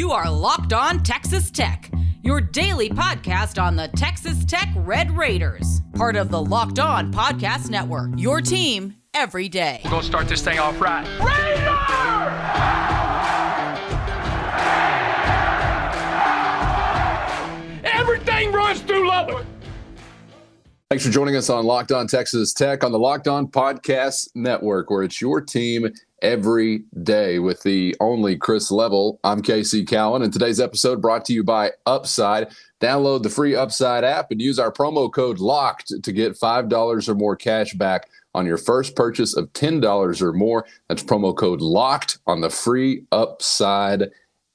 You are Locked On Texas Tech, your daily podcast on the Texas Tech Red Raiders. Part of the Locked On Podcast Network, your team every day. We're going to start this thing off right. Raider! Everything runs through Lubbock. Thanks for joining us on Locked On Texas Tech on the Locked On Podcast Network, where it's your team every day with the only Chris Level. I'm Casey Cowan, and today's episode brought to you by Upside. Download the free Upside app and use our promo code LOCKED to get $5 or more cash back on your first purchase of $10 or more. That's promo code LOCKED on the free Upside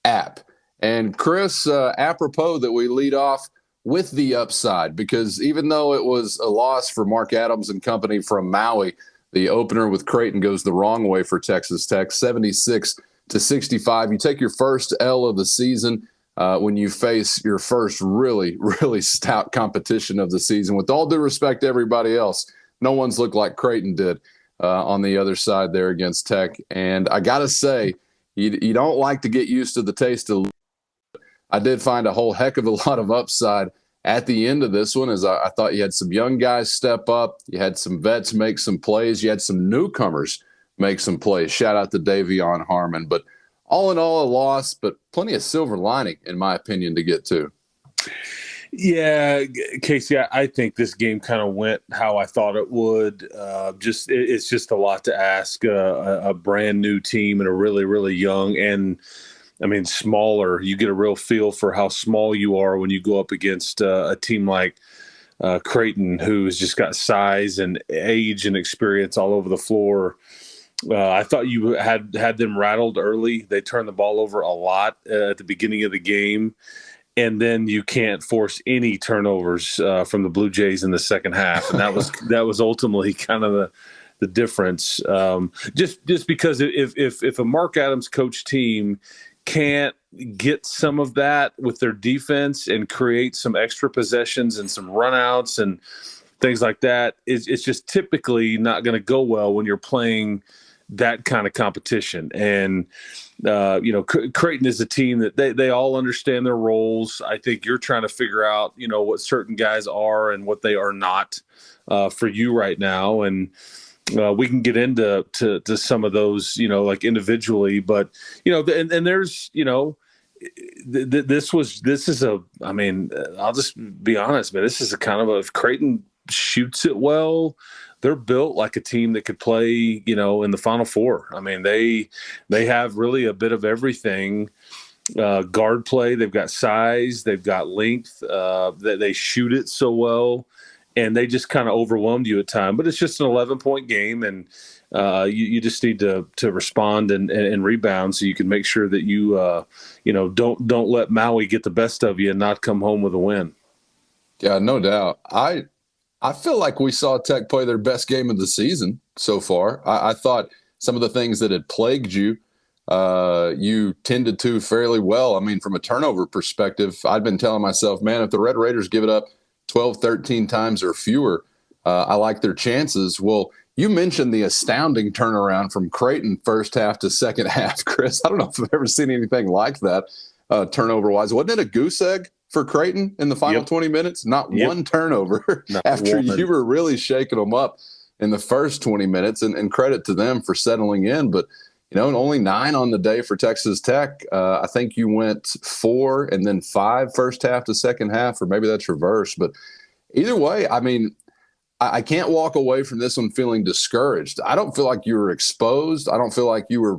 app. And Chris, apropos that we lead off with the Upside, because even though it was a loss for Mark Adams and company from Maui, the opener with Creighton goes the wrong way for Texas Tech, 76-65. You take your first L of the season when you face your first really, really stout competition of the season. With all due respect to everybody else, no one's looked like Creighton did on the other side there against Tech. And I got to say, you don't like to get used to the taste of. I did find a whole heck of a lot of upside at the end of this one, as I thought you had some young guys step up. You had some vets make some plays. You had some newcomers make some plays. Shout out to Davion Harmon. But all in all, a loss, but plenty of silver lining, in my opinion, to get to. Yeah, Casey, I think this game kind of went how I thought it would. It's just a lot to ask a brand new team and a really, really young and smaller. You get a real feel for how small you are when you go up against a team like Creighton, who's just got size and age and experience all over the floor. I thought you had them rattled early. They turned the ball over a lot at the beginning of the game, and then you can't force any turnovers from the Blue Jays in the second half, and that was ultimately kind of the difference. Just because if a Mark Adams coach team can't get some of that with their defense and create some extra possessions and some runouts and things like that, it's just typically not going to go well when you're playing that kind of competition. And, Creighton is a team that they all understand their roles. I think you're trying to figure out, what certain guys are and what they are not for you right now. And, we can get into some of those, like individually, but and there's I'll just be honest, man. This is a kind of if Creighton shoots it well, they're built like a team that could play, in the Final Four. They have really a bit of everything. Guard play, they've got size, they've got length. They shoot it so well. And they just kind of overwhelmed you at times. But it's just an 11-point game, and you just need to respond and rebound so you can make sure that you don't let Maui get the best of you and not come home with a win. Yeah, no doubt. I feel like we saw Tech play their best game of the season so far. I thought some of the things that had plagued you, you tended to fairly well. From a turnover perspective, I'd been telling myself, man, if the Red Raiders give it up 12, 13 times or fewer, I like their chances. Well, you mentioned the astounding turnaround from Creighton first half to second half, Chris. I don't know if I've ever seen anything like that turnover-wise. Wasn't it a goose egg for Creighton in the final 20 minutes? Not one turnover after you were really shaking them up in the first 20 minutes, and credit to them for settling in. But, only 9 on the day for Texas Tech. I think you went 4 and then 5 first half to second half, or maybe that's reverse. But either way, I can't walk away from this one feeling discouraged. I don't feel like you were exposed. I don't feel like you were,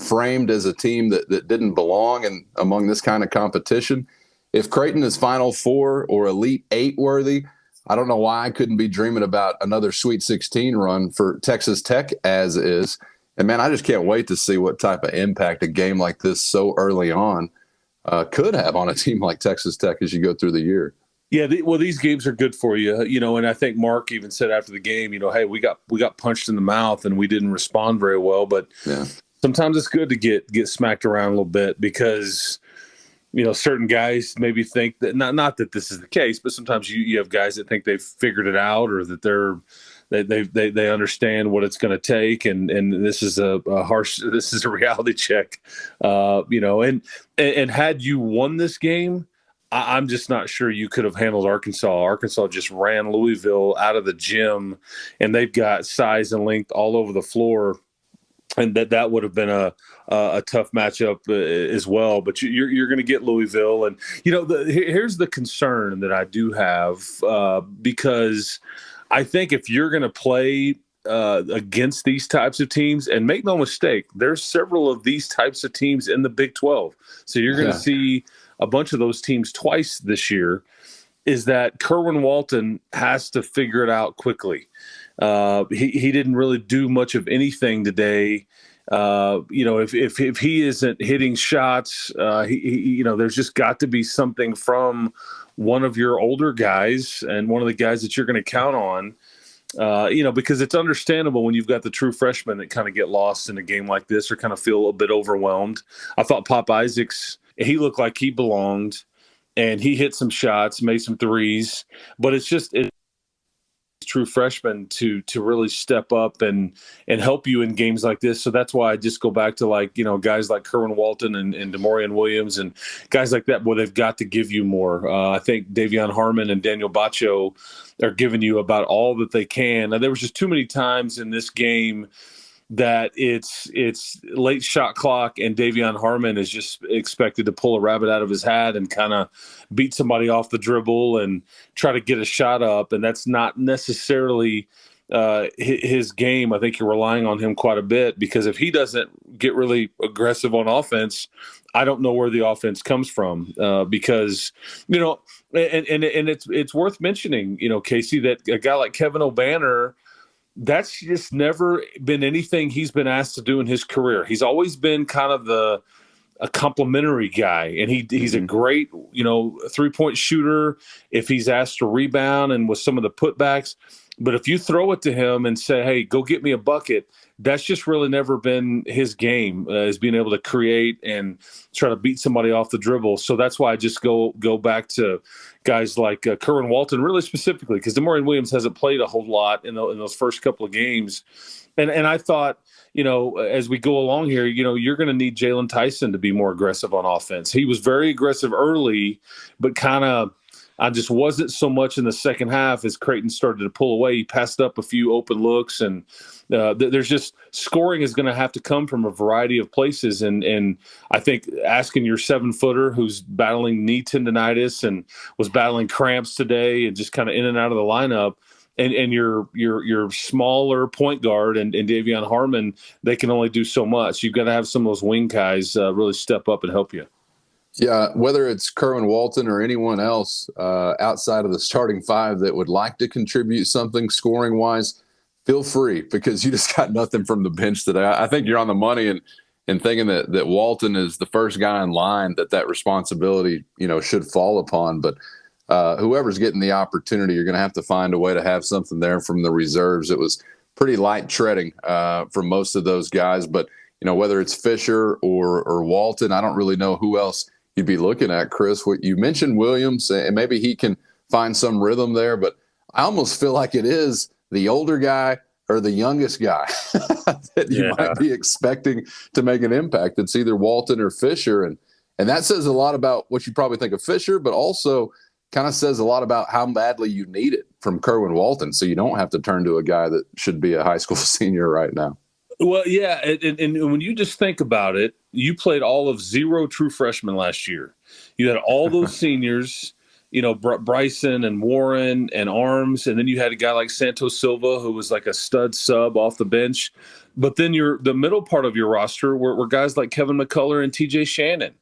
framed as a team that didn't belong among this kind of competition. If Creighton is Final Four or Elite 8 worthy, I don't know why I couldn't be dreaming about another Sweet 16 run for Texas Tech as is. And, man, I just can't wait to see what type of impact a game like this so early on could have on a team like Texas Tech as you go through the year. Yeah, these games are good for you, and I think Mark even said after the game, hey, we got punched in the mouth and we didn't respond very well. But sometimes it's good to get smacked around a little bit because, certain guys maybe think that not that this is the case, but sometimes you have guys that think they've figured it out or that they're They understand what it's going to take, and this is a reality check, and had you won this game, I'm just not sure you could have handled Arkansas. Arkansas just ran Louisville out of the gym, and they've got size and length all over the floor, and that would have been a tough matchup as well. But you're going to get Louisville, and here's the concern that I do have, because I think if you're going to play against these types of teams, and make no mistake, there's several of these types of teams in the Big 12, so you're going to see a bunch of those teams twice this year, is that Kerwin Walton has to figure it out quickly. He didn't really do much of anything today. If he isn't hitting shots, there's just got to be something from one of your older guys and one of the guys that you're going to count on. Because it's understandable when you've got the true freshmen that kind of get lost in a game like this or kind of feel a bit overwhelmed. I thought Pop Isaacs, he looked like he belonged, and he hit some shots, made some threes, but it's true freshmen to really step up and help you in games like this. So that's why I just go back to guys like Kerwin Walton and Armen Williams and guys like that, where they've got to give you more. I think Davion Harmon and Daniel Baccio are giving you about all that they can. Now, there was just too many times in this game that it's late shot clock and Davion Harmon is just expected to pull a rabbit out of his hat and kind of beat somebody off the dribble and try to get a shot up. And that's not necessarily his game. I think you're relying on him quite a bit, because if he doesn't get really aggressive on offense, I don't know where the offense comes from, because, and it's worth mentioning, Casey, that a guy like Kevin O'Banner, that's just never been anything he's been asked to do in his career. He's always been kind of a complimentary guy, and he's a great, three-point shooter if he's asked to rebound and with some of the putbacks. But if you throw it to him and say, hey, go get me a bucket, that's just really never been his game, is being able to create and try to beat somebody off the dribble. So that's why I just go back to guys like Kerwin Walton, really specifically, because Armen Williams hasn't played a whole lot in those first couple of games. And I thought, as we go along here, you're going to need Jalen Tyson to be more aggressive on offense. He was very aggressive early, but I just wasn't so much in the second half as Creighton started to pull away. He passed up a few open looks, and there's just scoring is going to have to come from a variety of places. And I think asking your 7-footer who's battling knee tendonitis and was battling cramps today and just kind of in and out of the lineup, and your smaller point guard and Davion Harmon, they can only do so much. You've got to have some of those wing guys really step up and help you. Yeah, whether it's Kerwin Walton or anyone else outside of the starting five that would like to contribute something scoring-wise, feel free, because you just got nothing from the bench today. I think you're on the money in thinking that Walton is the first guy in line that responsibility, should fall upon. But whoever's getting the opportunity, you're going to have to find a way to have something there from the reserves. It was pretty light treading for most of those guys. But, whether it's Fisher or Walton, I don't really know who else you'd be looking at, Chris. What you mentioned, Williams, and maybe he can find some rhythm there, but I almost feel like it is the older guy or the youngest guy that you might be expecting to make an impact. It's either Walton or Fisher, and that says a lot about what you probably think of Fisher, but also kind of says a lot about how badly you need it from Kerwin Walton, so you don't have to turn to a guy that should be a high school senior right now. Well, yeah, and when you just think about it, you played all of 0 true freshmen last year. You had all those seniors, Bryson and Warren and Arms, and then you had a guy like Santos Silva who was like a stud sub off the bench. But then the middle part of your roster were guys like Kevin McCullough and TJ Shannon.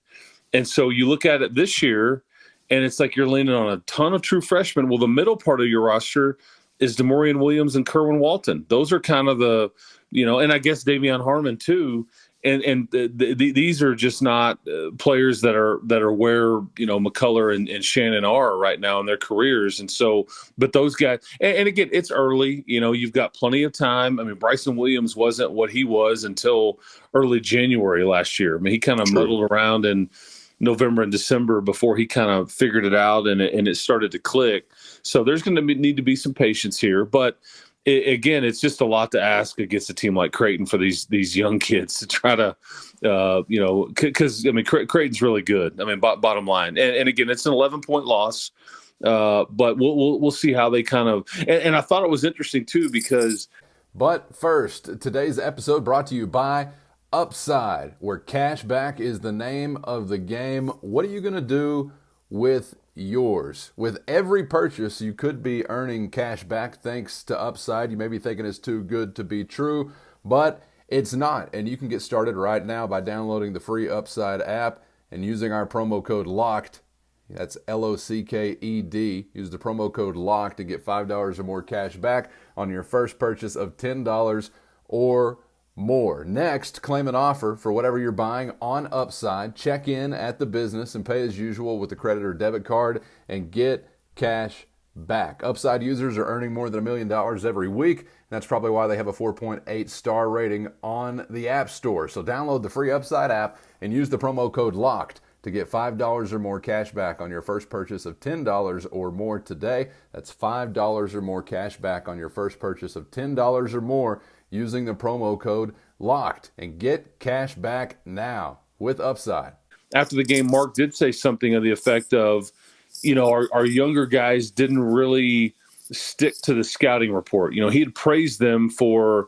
And so you look at it this year, and it's like you're leaning on a ton of true freshmen. Well, the middle part of your roster is Armen Williams and Kerwin Walton. Those are kind of the – and I guess Davion Harmon too, and these are just not players that are where McCullough and Shannon are right now in their careers, and so. But those guys, and again, it's early. You've got plenty of time. I mean, Bryson Williams wasn't what he was until early January last year. I mean, he kind of muddled around in November and December before he kind of figured it out and it started to click. So there's going to need to be some patience here, but. again, it's just a lot to ask against a team like Creighton for these young kids to try to, because I mean Creighton's really good. I mean, bottom line, and again, it's an 11-point loss, but we'll see how they kind of. And I thought it was interesting too because. But first, today's episode brought to you by Upside, where cash back is the name of the game. What are you going to do with yours? With every purchase, you could be earning cash back thanks to Upside. You may be thinking it's too good to be true, but it's not. And you can get started right now by downloading the free Upside app and using our promo code LOCKED. That's LOCKED. Use the promo code LOCKED to get $5 or more cash back on your first purchase of $10 or more. Next, claim an offer for whatever you're buying on Upside. Check in at the business and pay as usual with a credit or debit card and get cash back. Upside users are earning more than $1 million every week. And that's probably why they have a 4.8 star rating on the App Store. So download the free Upside app and use the promo code LOCKED to get $5 or more cash back on your first purchase of $10 or more today. That's $5 or more cash back on your first purchase of $10 or more using the promo code LOCKED, and get cash back now with Upside. After the game, Mark did say something of the effect of, our younger guys didn't really stick to the scouting report. He had praised them for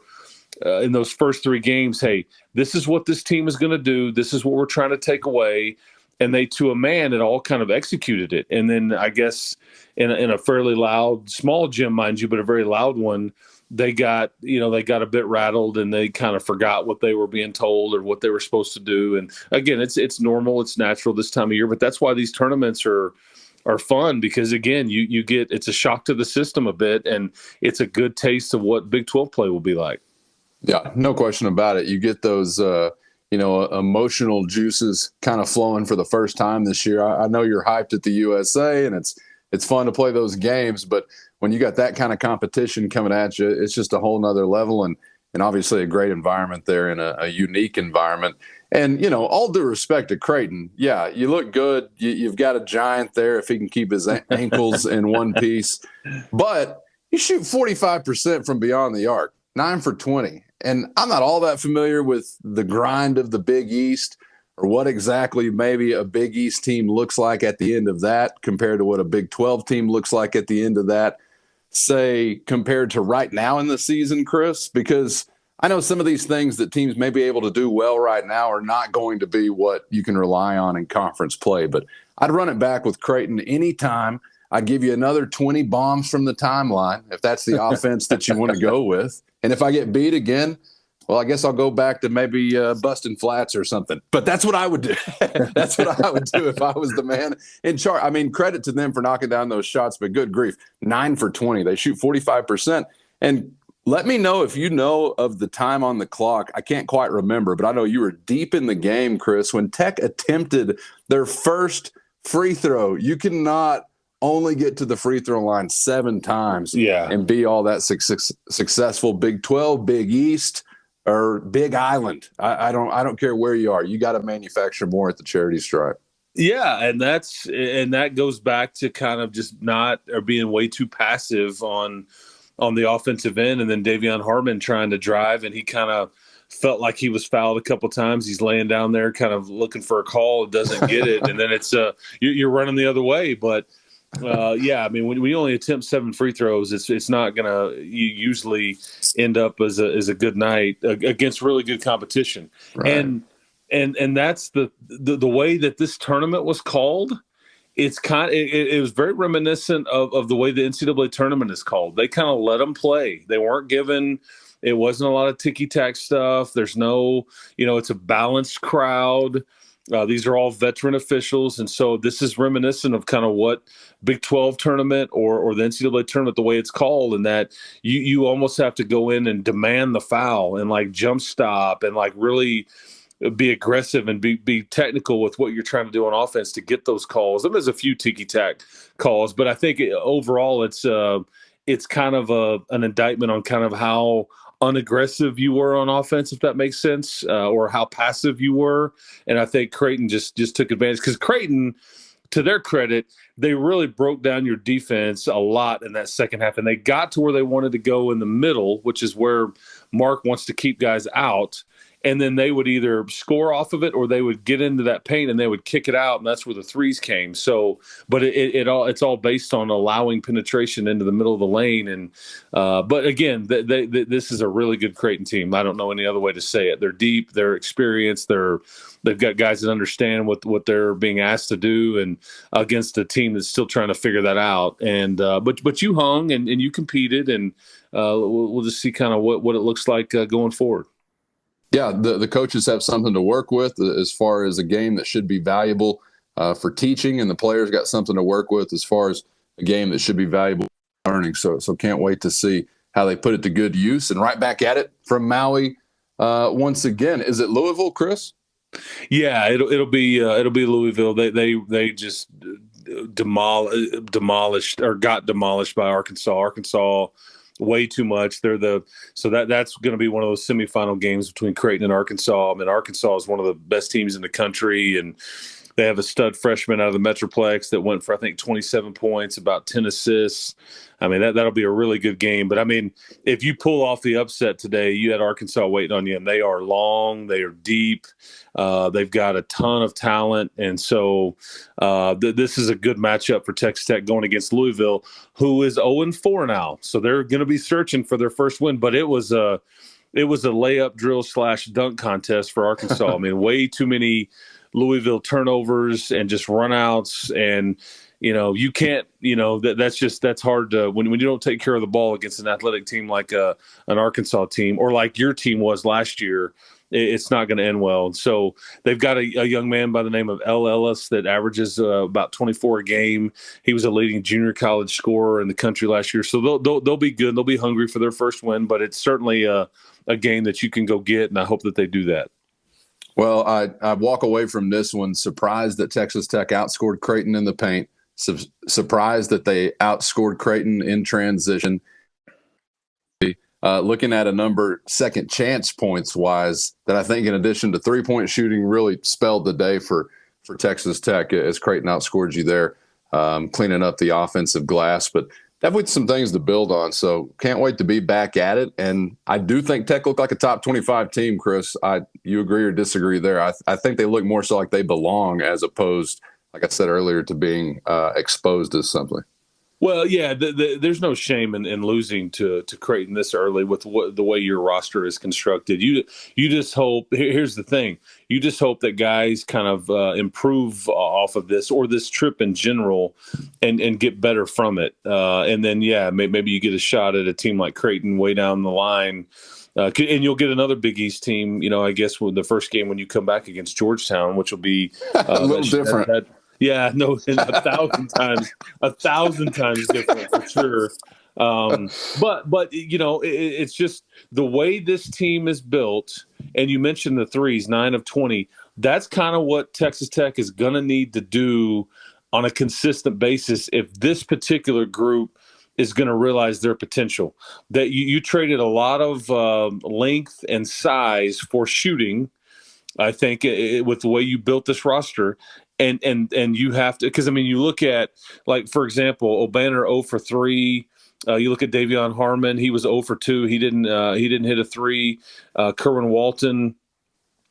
in those first 3 games. Hey, this is what this team is going to do. This is what we're trying to take away. And they, to a man, had all kind of executed it. And then I guess in a fairly loud, small gym, mind you, but a very loud one, they got a bit rattled and they kind of forgot what they were being told or what they were supposed to do. And again, it's normal, it's natural this time of year, but that's why these tournaments are fun, because again, it's a shock to the system a bit, and it's a good taste of what Big 12 play will be like. Yeah, no question about it. You get those, emotional juices kind of flowing for the first time this year. I know you're hyped at the USA, and it's fun to play those games, but when you got that kind of competition coming at you, it's just a whole nother level, and obviously a great environment there, and a unique environment. And, all due respect to Creighton, yeah, you look good. You've got a giant there if he can keep his ankles in one piece. But you shoot 45% from beyond the arc, 9 for 20. And I'm not all that familiar with the grind of the Big East, or what exactly maybe a Big East team looks like at the end of that compared to what a Big 12 team looks like at the end of that, say, compared to right now in the season, Chris, because I know some of these things that teams may be able to do well right now are not going to be what you can rely on in conference play. But I'd run it back with Creighton anytime. I'd give you another 20 bombs from the timeline if that's the offense that you want to go with. And if I get beat again, well, I guess I'll go back to maybe busting flats or something. But that's what I would do. That's what I would do if I was the man in charge. I mean, credit to them for knocking down those shots, but good grief, 9 for 20. They shoot 45%. And let me know if you know of the time on the clock. I can't quite remember, but I know you were deep in the game, Chris, when Tech attempted their first free throw. You cannot only get to the free throw line 7 times and be all that successful. Big 12, Big East, or Big Island. I don't care where you are. You got to manufacture more at the charity stripe. Yeah, and that goes back to kind of just not or being way too passive on the offensive end, and then Davion Harmon trying to drive, and he kind of felt like he was fouled a couple times. He's laying down there kind of looking for a call, doesn't get it, and then it's you're running the other way. But I mean, when we only attempt 7 free throws, it's not gonna usually end up as a good night against really good competition. Right. And that's the way that this tournament was called. It was very reminiscent of the way the NCAA tournament is called. They kind of let them play. They weren't given. It wasn't a lot of ticky-tack stuff. There's no, it's a balanced crowd. These are all veteran officials, and so this is reminiscent of kind of what Big 12 tournament or the NCAA tournament, the way it's called, and that you almost have to go in and demand the foul and like jump stop and like really be aggressive and be technical with what you're trying to do on offense to get those calls. And there's a few ticky-tack calls, but I think overall it's kind of an indictment on kind of how unaggressive you were on offense, if that makes sense, or how passive you were. And I think Creighton just took advantage, because Creighton, to their credit, they really broke down your defense a lot in that second half, and they got to where they wanted to go in the middle, which is where Mark wants to keep guys out. And then they would either score off of it or they would get into that paint and they would kick it out, and that's where the threes came. So, but it's all based on allowing penetration into the middle of the lane. And but again, this is a really good Creighton team. I don't know any other way to say it. They're deep, they're experienced, they've got guys that understand what they're being asked to do, and against a team that's still trying to figure that out. And but you hung and you competed, and we'll just see kind of what it looks like going forward. Yeah, the coaches have something to work with as far as a game that should be valuable for teaching, and the players got something to work with as far as a game that should be valuable for learning. So can't wait to see how they put it to good use. And right back at it from Maui once again. Is it Louisville, Chris? Yeah, it'll be Louisville. They just demolished or got demolished by Arkansas. Arkansas. Way too much. That's going to be one of those semifinal games between Creighton and Arkansas. I mean, Arkansas is one of the best teams in the country, and they have a stud freshman out of the Metroplex that went for, I think, 27 points, about 10 assists. I mean, that'll be a really good game. But, I mean, if you pull off the upset today, you had Arkansas waiting on you, and they are long, they are deep. They've got a ton of talent. And so this is a good matchup for Texas Tech going against Louisville, who is 0-4 now. So they're going to be searching for their first win. But it was a layup drill / dunk contest for Arkansas. I mean, way too many Louisville turnovers and just runouts, and you can't, that's hard to, when you don't take care of the ball against an athletic team like an Arkansas team, or like your team was last year, it's not going to end well. And so they've got a young man by the name of L. Ellis that averages about 24 a game. He was a leading junior college scorer in the country last year. So they'll be good. They'll be hungry for their first win, but it's certainly a game that you can go get, and I hope that they do that. Well, I walk away from this one surprised that Texas Tech outscored Creighton in the paint, surprised that they outscored Creighton in transition. Looking at a number second chance points wise, that I think in addition to 3-point shooting really spelled the day for Texas Tech as Creighton outscored you there, cleaning up the offensive glass. But definitely some things to build on. So can't wait to be back at it. And I do think Tech looked like a top 25 team, Chris. You agree or disagree there? I think they look more so like they belong as opposed, like I said earlier, to being exposed as something. Well, yeah, there's no shame in losing to Creighton this early with the way your roster is constructed. You just hope. Here's the thing: you just hope that guys kind of improve off of this or this trip in general, and get better from it. And then, yeah, maybe you get a shot at a team like Creighton way down the line. And you'll get another Big East team, I guess, with the first game when you come back against Georgetown, which will be a little different. Yeah, no, 1,000 times, 1,000 times different for sure. But it's just the way this team is built. And you mentioned the threes, 9 of 20. That's kind of what Texas Tech is going to need to do on a consistent basis if this particular group is going to realize their potential. That you traded a lot of length and size for shooting, I think, with the way you built this roster. And you have to, because, I mean, you look at, like, for example, O'Banner 0 for 3. You look at Davion Harmon, he was 0 for 2. He didn't hit a 3. Kerwin Walton,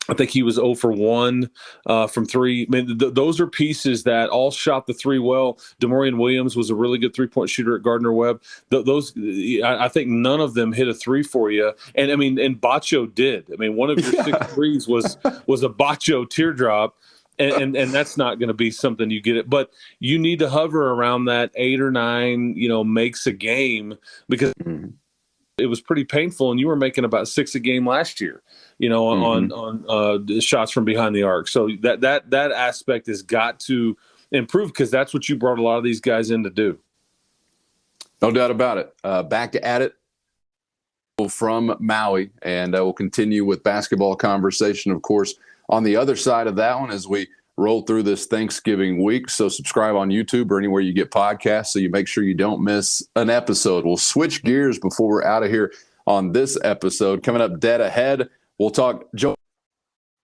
I think he was 0 for 1 from 3. I mean, those are pieces that all shot the 3 well. Demorian Williams was a really good 3-point shooter at Gardner-Webb. I think none of them hit a 3 for you. And, I mean, and Bacho did. I mean, one of your 6 threes was a Bacho teardrop. And that's not going to be something you get it, but you need to hover around that 8 or 9, makes a game, because it was pretty painful, and you were making about 6 a game last year, on shots from behind the arc. So that aspect has got to improve, because that's what you brought a lot of these guys in to do. No doubt about it. Back at it from Maui, and we'll continue with basketball conversation, of course, on the other side of that one as we roll through this Thanksgiving week. So subscribe on YouTube or anywhere you get podcasts so you make sure you don't miss an episode. We'll switch gears before we're out of here on this episode. Coming up dead ahead, we'll talk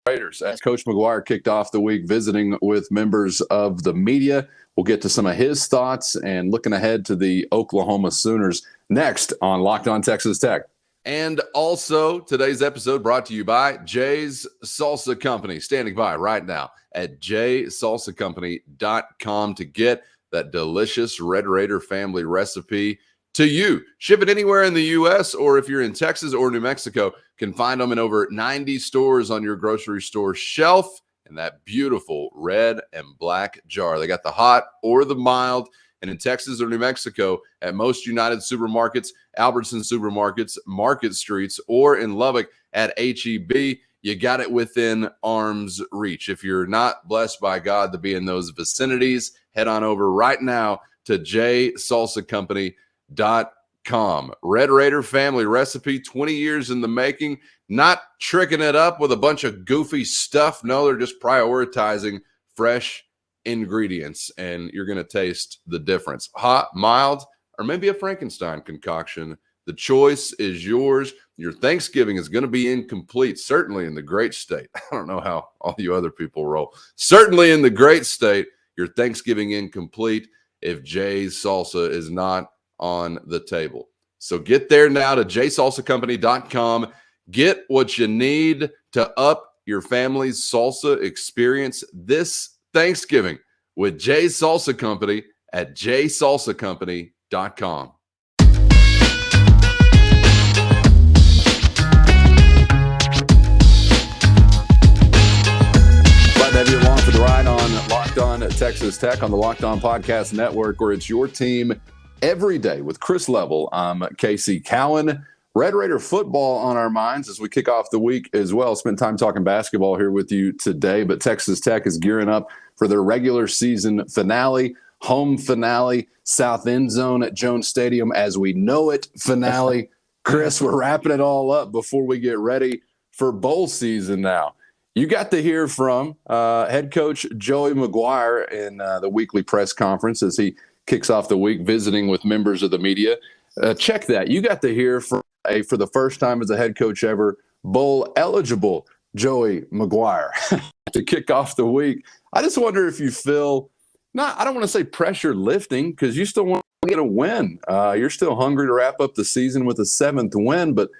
Raiders as Coach McGuire kicked off the week visiting with members of the media. We'll get to some of his thoughts and looking ahead to the Oklahoma Sooners next on Locked On Texas Tech. And also, today's episode brought to you by Jay's Salsa Company, standing by right now at jsalsacompany.com to get that delicious Red Raider family recipe to you. Ship it anywhere in the U.S., or if you're in Texas or New Mexico, can find them in over 90 stores on your grocery store shelf in that beautiful red and black jar. They got the hot or the mild. And in Texas or New Mexico, at most United supermarkets, Albertson supermarkets, Market Streets, or in Lubbock at HEB, you got it within arm's reach. If you're not blessed by God to be in those vicinities, head on over right now to jsalsacompany.com. Red Raider family recipe, 20 years in the making, not tricking it up with a bunch of goofy stuff. No, they're just prioritizing fresh ingredients, and you're going to taste the difference. Hot, mild, or maybe a Frankenstein concoction. The choice is yours. Your Thanksgiving is going to be incomplete, certainly in the great state. I don't know how all you other people roll. Certainly in the great state, your Thanksgiving incomplete if Jay's Salsa is not on the table. So get there now to jsalsacompany.com. Get what you need to up your family's salsa experience this Thanksgiving with Jay's Salsa Company at jsalsacompany.com. Glad to have you along for the ride on Locked On Texas Tech on the Locked On Podcast Network, where it's your team every day with Chris Level. I'm Casey Cowan. Red Raider football on our minds as we kick off the week as well. Spent time talking basketball here with you today, but Texas Tech is gearing up for their regular season finale, home finale, South End Zone at Jones Stadium as we know it finale. Chris, we're wrapping it all up before we get ready for bowl season now. You got to hear from head coach Joey McGuire in the weekly press conference as he kicks off the week visiting with members of the media. Check that. You got to hear from for the first time as a head coach ever, bowl eligible Joey McGuire to kick off the week. I just wonder if you feel I don't want to say pressure lifting, because you still want to get a win. You're still hungry to wrap up the season with a 7th win, but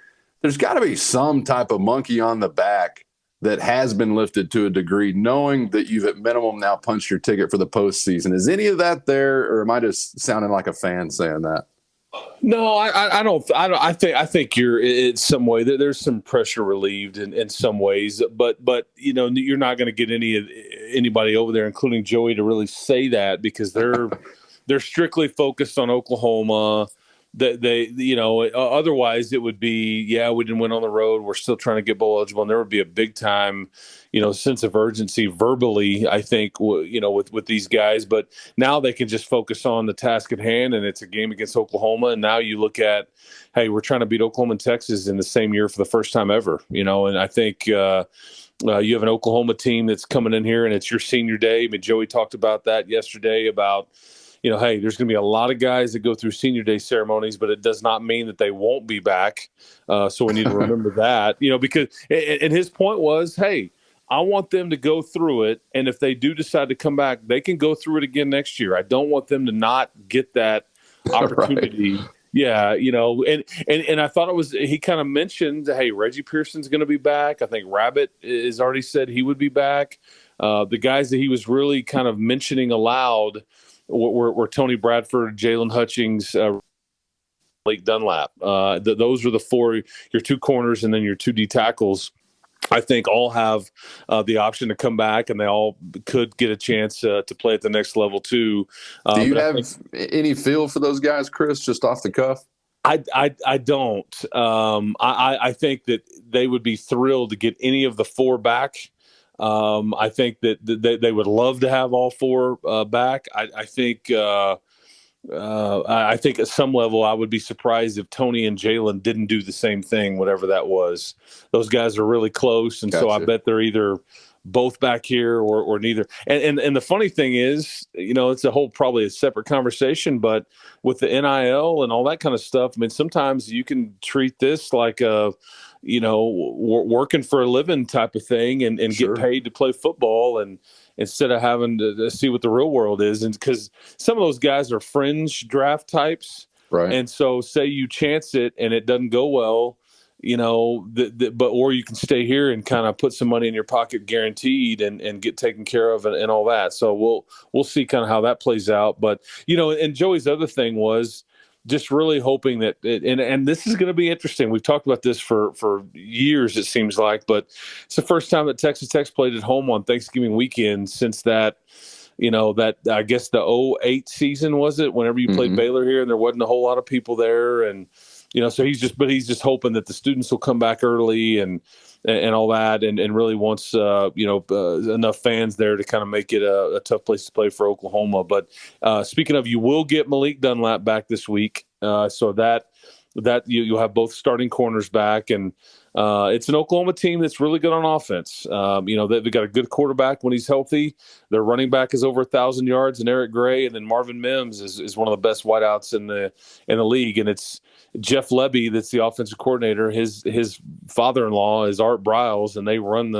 there's got to be some type of monkey on the back that has been lifted to a degree, knowing that you've at minimum now punched your ticket for the postseason. Is any of that there, or am I just sounding like a fan saying that? No, I don't. I think you're in some way that there's some pressure relieved in some ways, but you're not going to get anybody over there, including Joey, to really say that, because they're strictly focused on Oklahoma. That they otherwise it would be, we didn't win on the road, we're still trying to get bowl eligible, and there would be a big time sense of urgency verbally, I think, with these guys. But now they can just focus on the task at hand, and it's a game against Oklahoma. And now you look at, hey, we're trying to beat Oklahoma and Texas in the same year for the first time ever, and I think you have an Oklahoma team that's coming in here, and it's your senior day. I mean, Joey talked about that yesterday about, hey, there's going to be a lot of guys that go through senior day ceremonies, but it does not mean that they won't be back. So we need to remember that, because and his point was, hey, I want them to go through it, and if they do decide to come back, they can go through it again next year. I don't want them to not get that opportunity. Right. Yeah, and I thought he kind of mentioned, hey, Reggie Pearson's going to be back. I think Rabbit has already said he would be back. The guys that he was really kind of mentioning aloud were Tony Bradford, Jalen Hutchings, Blake Dunlap. Those are the four, your two corners, and then your two D tackles. I think all have the option to come back, and they all could get a chance to play at the next level too. Do you have any feel for those guys, Chris, just off the cuff? I don't. I think that they would be thrilled to get any of the four back. I think that they would love to have all four back. I think at some level I would be surprised if Tony and Jalen didn't do the same thing, whatever that was. Those guys are really close, and so I bet they're either both back here or neither. And the funny thing is, it's probably a separate conversation, but with the NIL and all that kind of stuff, I mean, sometimes you can treat this like a working for a living type of thing and Sure. get paid to play football, and instead of having to see what the real world is. And because some of those guys are fringe draft types. Right. And so say you chance it and it doesn't go well, or you can stay here and kind of put some money in your pocket guaranteed and get taken care of and all that. So we'll see kind of how that plays out. But, and Joey's other thing was just really hoping that, and this is going to be interesting. We've talked about this for years, it seems like, but it's the first time that Texas Tech's played at home on Thanksgiving weekend since that, that I guess the 2008 season, was it, whenever you played Baylor here, and there wasn't a whole lot of people there. And, so he's just hoping that the students will come back early and all that. And really wants, enough fans there to kind of make it a tough place to play for Oklahoma. But speaking of, you will get Malik Dunlap back this week. So that you'll have both starting corners back, and it's an Oklahoma team that's really good on offense. They've got a good quarterback when he's healthy. Their running back is over 1,000 yards, and Eric Gray, and then Marvin Mims is one of the best wideouts in the league. And it's Jeff Lebby that's the offensive coordinator. His father-in-law is Art Briles, and they run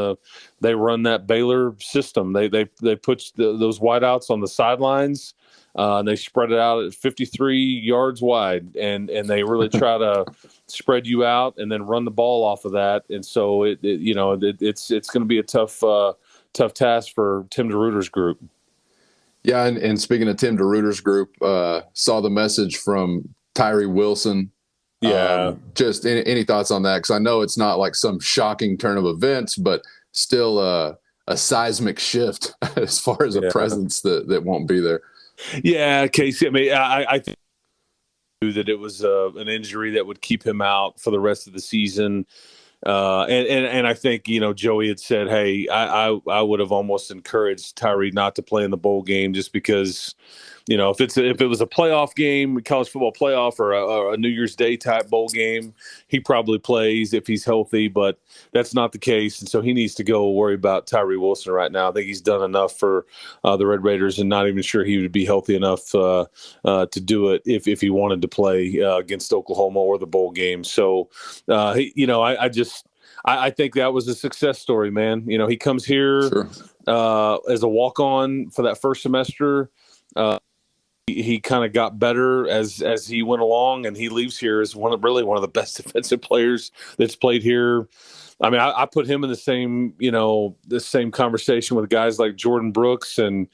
that Baylor system. They put those wideouts on the sidelines. And they spread it out at 53 yards wide, and they really try to spread you out and then run the ball off of that. And so it's going to be a tough task for Tim DeRuyter's group. Yeah, and speaking of Tim DeRuyter's group, saw the message from Tyree Wilson. Yeah. Just any thoughts on that? Because I know it's not like some shocking turn of events, but still a seismic shift as far as a presence that won't be there. Yeah, Casey. I mean, I think that it was an injury that would keep him out for the rest of the season. And I think, Joey had said, hey, I would have almost encouraged Tyree not to play in the bowl game just because, if it was a playoff game, college football playoff, or a New Year's Day type bowl game, he probably plays if he's healthy, but that's not the case. And so he needs to go worry about Tyree Wilson right now. I think he's done enough for the Red Raiders, and not even sure he would be healthy enough to do it if he wanted to play against Oklahoma or the bowl game. So, I think that was a success story, man. He comes here as a walk-on for that first semester. He kind of got better as he went along, and he leaves here as one of the best defensive players that's played here. I mean, I put him in the same conversation with guys like Jordan Brooks and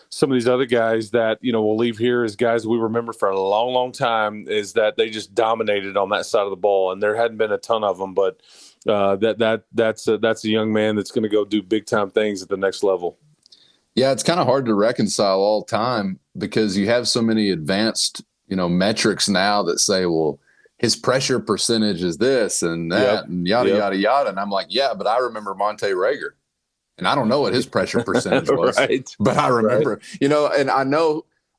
some of these other guys that, will leave here as guys we remember for a long, long time, is that they just dominated on that side of the ball. And there hadn't been a ton of them, but that's a young man that's going to go do big time things at the next level. Yeah, it's kind of hard to reconcile all time because you have so many advanced, metrics now that say, well, his pressure percentage is this and that and yada, yada, yada. And I'm like, yeah, but I remember Monte Rager. And I don't know what his pressure percentage was, but I remember, and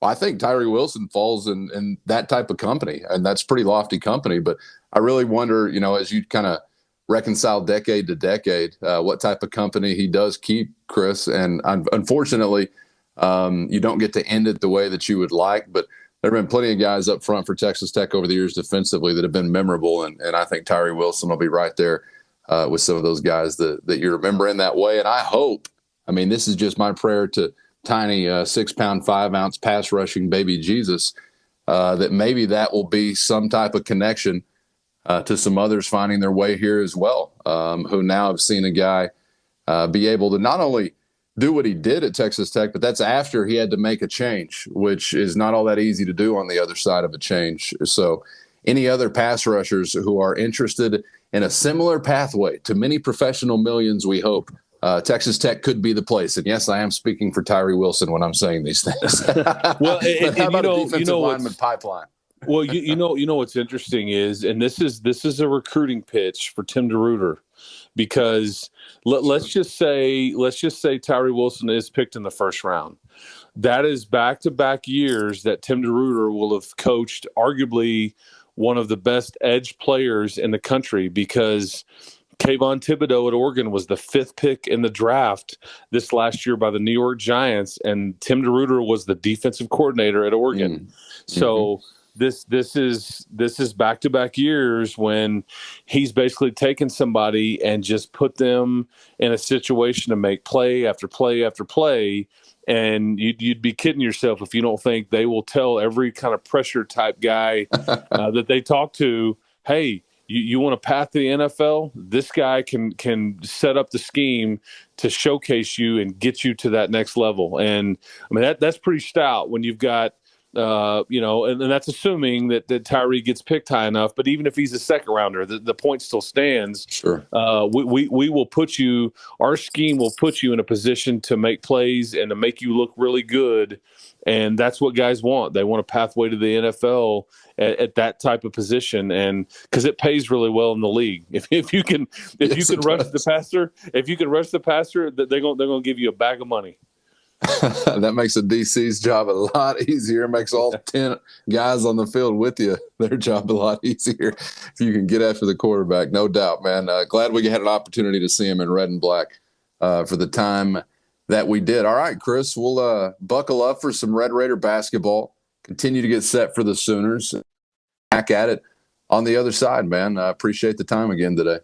I think Tyree Wilson falls in that type of company, and that's pretty lofty company. But I really wonder, as you kind of reconcile decade to decade, what type of company he does keep, Chris. And unfortunately, you don't get to end it the way that you would like. But there have been plenty of guys up front for Texas Tech over the years defensively that have been memorable. And I think Tyree Wilson will be right there with some of those guys that you remember in that way. And I hope, this is just my prayer to tiny 6-pound, 5-ounce pass rushing baby Jesus, that maybe that will be some type of connection to some others finding their way here as well, who now have seen a guy be able to not only do what he did at Texas Tech, but that's after he had to make a change, which is not all that easy to do on the other side of a change. So any other pass rushers who are interested in a similar pathway to many professional millions, we hope, Texas Tech could be the place. And yes, I am speaking for Tyree Wilson when I'm saying these things. Well, and how about a defensive lineman pipeline? Well, you know what's interesting is, and this is a recruiting pitch for Tim DeRuyter, because let's just say Tyree Wilson is picked in the first round. That is back-to-back years that Tim DeRuyter will have coached arguably one of the best edge players in the country, because Kayvon Thibodeau at Oregon was the 5th pick in the draft this last year by the New York Giants, and Tim DeRuyter was the defensive coordinator at Oregon. So this is back-to-back years when he's basically taken somebody and just put them in a situation to make play after play after play. And you'd be kidding yourself if you don't think they will tell every kind of pressure type guy that they talk to, hey, you want a path to the NFL? This guy can set up the scheme to showcase you and get you to that next level. And I mean, that's pretty stout when you've got, and that's assuming that Tyree gets picked high enough. But even if he's a second rounder, the point still stands. Sure. We will put you, our scheme will put you in a position to make plays and to make you look really good. And that's what guys want. They want a pathway to the NFL at that type of position, and because it pays really well in the league. If you can rush the passer, they're going to give you a bag of money. That makes a DC's job a lot easier. It makes all 10 guys on the field with you their job a lot easier if you can get after the quarterback. No doubt, man. Glad we had an opportunity to see him in red and black for the time that we did. All right, Chris, we'll buckle up for some Red Raider basketball. Continue to get set for the Sooners. Back at it on the other side, man. I appreciate the time again today.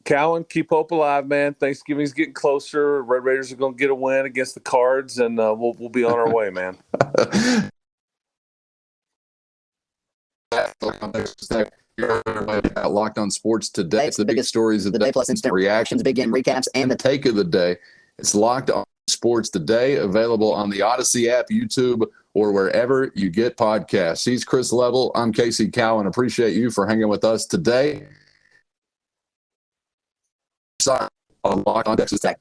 Cowan, keep hope alive, man. Thanksgiving's getting closer. Red Raiders are going to get a win against the Cards, and we'll be on our way, man. Locked on Sports Today. It's the biggest stories of the day, plus instant reactions, big game recaps, and the take of the day. It's Locked on Sports Today, available on the Odyssey app, YouTube, or wherever you get podcasts. He's Chris Level. I'm Casey Cowan. Appreciate you for hanging with us today. On Locked on Texas Tech.